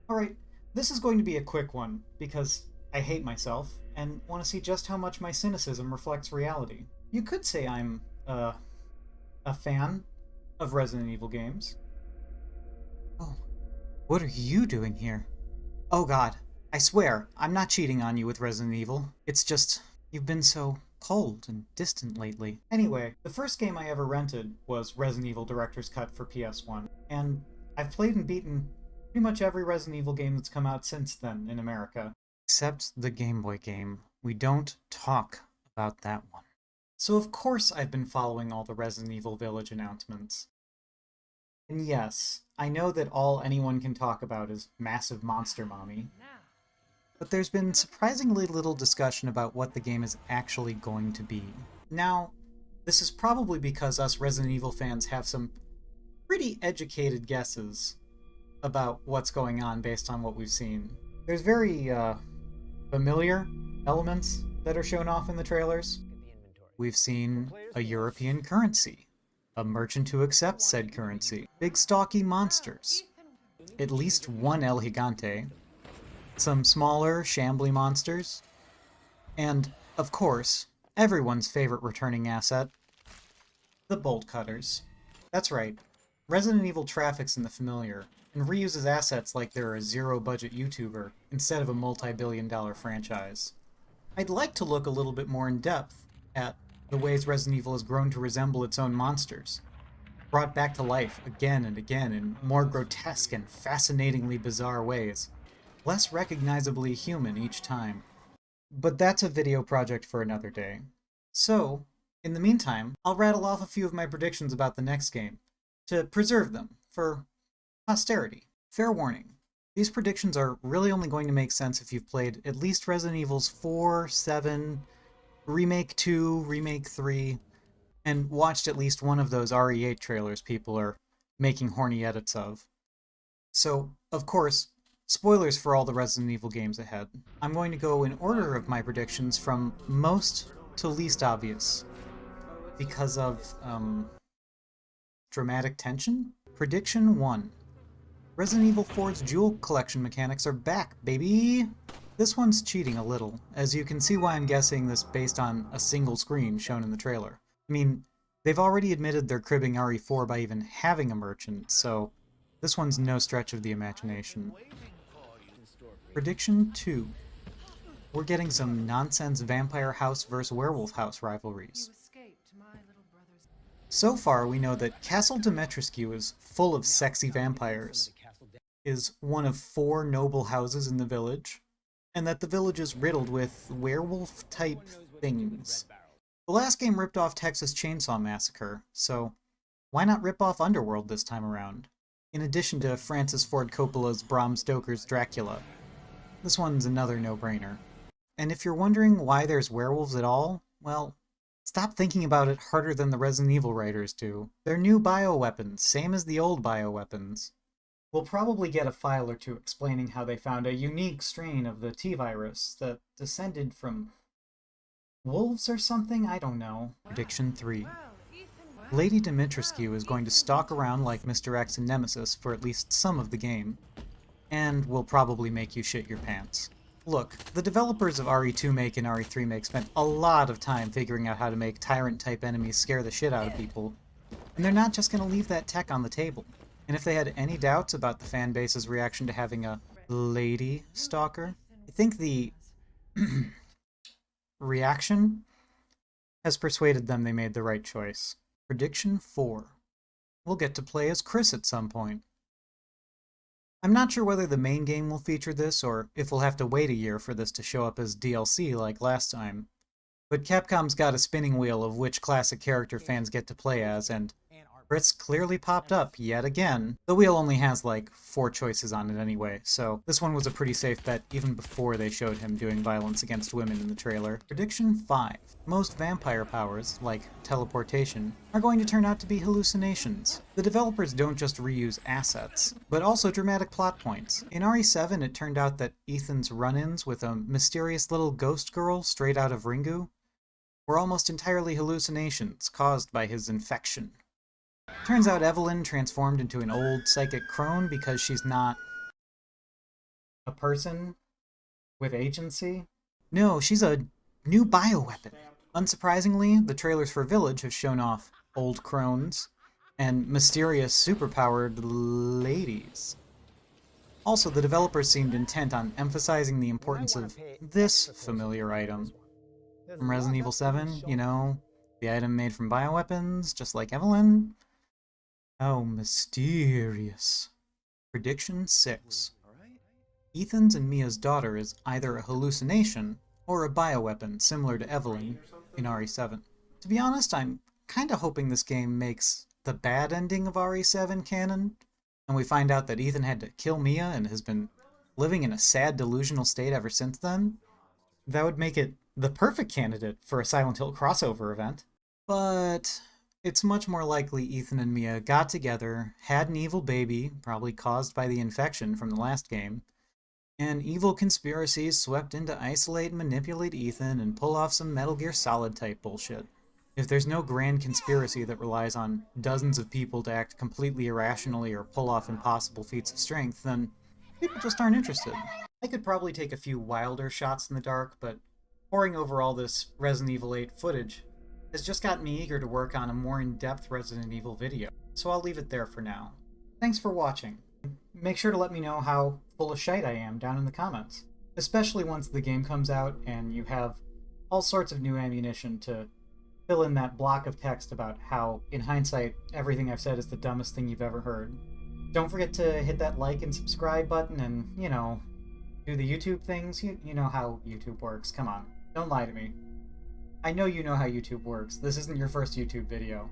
Alright, this is going to be a quick one, because I hate myself, and want to see just how much my cynicism reflects reality. You could say I'm, a fan of Resident Evil games. Oh, what are you doing here? Oh god, I swear, I'm not cheating on you with Resident Evil. It's just, you've been so cold and distant lately. Anyway, the first game I ever rented was Resident Evil Director's Cut for PS1, and I've played and beaten pretty much every Resident Evil game that's come out since then in America. Except the Game Boy game. We don't talk about that one. So of course I've been following all the Resident Evil Village announcements. And yes, I know that all anyone can talk about is Massive Monster Mommy, but there's been surprisingly little discussion about what the game is actually going to be. Now, this is probably because us Resident Evil fans have some pretty educated guesses about what's going on based on what we've seen. There's very, familiar elements that are shown off in the trailers. We've seen a European currency, a merchant who accepts said currency, big stocky monsters, at least one El Gigante, some smaller, shambly monsters, and, of course, everyone's favorite returning asset, the bolt cutters. That's right, Resident Evil traffics in the familiar, and reuses assets like they're a zero-budget YouTuber instead of a multi-billion-dollar franchise. I'd like to look a little bit more in depth at the ways Resident Evil has grown to resemble its own monsters, brought back to life again and again in more grotesque and fascinatingly bizarre ways, less recognizably human each time. But that's a video project for another day. So, in the meantime, I'll rattle off a few of my predictions about the next game, to preserve them for posterity. Fair warning, these predictions are really only going to make sense if you've played at least Resident Evils 4, 7, Remake 2, Remake 3, and watched at least one of those RE8 trailers people are making horny edits of. So, of course, spoilers for all the Resident Evil games ahead. I'm going to go in order of my predictions from most to least obvious, because of, dramatic tension? Prediction 1. Resident Evil 4's Jewel Collection mechanics are back, baby! This one's cheating a little, as you can see why I'm guessing this based on a single screen shown in the trailer. I mean, they've already admitted they're cribbing RE4 by even having a merchant, so this one's no stretch of the imagination. Prediction 2. We're getting some nonsense vampire house versus werewolf house rivalries. So far, we know that Castle Dimitrescu is full of sexy vampires, is one of 4 noble houses in the village, and that the village is riddled with werewolf-type things. The last game ripped off Texas Chainsaw Massacre, so why not rip off Underworld this time around? In addition to Francis Ford Coppola's Bram Stoker's Dracula. This one's another no-brainer. And if you're wondering why there's werewolves at all, well, stop thinking about it harder than the Resident Evil writers do. They're new bioweapons, same as the old bioweapons. We'll probably get a file or two explaining how they found a unique strain of the T-virus that descended from wolves or something? I don't know. Prediction 3. Lady Dimitrescu is going to stalk around like Mr. X and Nemesis for at least some of the game, and will probably make you shit your pants. Look, the developers of RE2 Make and RE3 Make spent a lot of time figuring out how to make tyrant-type enemies scare the shit out of people, and they're not just going to leave that tech on the table. And if they had any doubts about the fanbase's reaction to having a lady stalker, I think the reaction has persuaded them they made the right choice. Prediction 4. We'll get to play as Chris at some point. I'm not sure whether the main game will feature this, or if we'll have to wait a year for this to show up as DLC like last time. But Capcom's got a spinning wheel of which classic character fans get to play as, and Chris clearly popped up yet again. The wheel only has like 4 choices on it anyway, so this one was a pretty safe bet even before they showed him doing violence against women in the trailer. Prediction 5. Most vampire powers, like teleportation, are going to turn out to be hallucinations. The developers don't just reuse assets, but also dramatic plot points. In RE7 it turned out that Ethan's run-ins with a mysterious little ghost girl straight out of Ringu were almost entirely hallucinations caused by his infection. Turns out Evelyn transformed into an old psychic crone because she's not A person with agency? No, she's a new bioweapon. Unsurprisingly, the trailers for Village have shown off old crones and mysterious superpowered ladies. Also, the developers seemed intent on emphasizing the importance of this familiar item. From Resident Evil 7, you know, the item made from bioweapons, just like Evelyn. How mysterious. Prediction 6. Ethan's and Mia's daughter is either a hallucination or a bioweapon similar to Evelyn in RE7. To be honest, I'm kinda hoping this game makes the bad ending of RE7 canon, and we find out that Ethan had to kill Mia and has been living in a sad delusional state ever since then. That would make it the perfect candidate for a Silent Hill crossover event. But it's much more likely Ethan and Mia got together, had an evil baby, probably caused by the infection from the last game, and evil conspiracies swept in to isolate and manipulate Ethan and pull off some Metal Gear Solid type bullshit. If there's no grand conspiracy that relies on dozens of people to act completely irrationally or pull off impossible feats of strength, then people just aren't interested. I could probably take a few wilder shots in the dark, but poring over all this Resident Evil 8 footage has just gotten me eager to work on a more in-depth Resident Evil video, so I'll leave it there for now. Thanks for watching. Make sure to let me know how full of shite I am down in the comments, especially once the game comes out and you have all sorts of new ammunition to fill in that block of text about how, in hindsight, everything I've said is the dumbest thing you've ever heard. Don't forget to hit that like and subscribe button and, you know, do the YouTube things. You know how YouTube works. Come on. Don't lie to me. I know you know how YouTube works. This isn't your first YouTube video.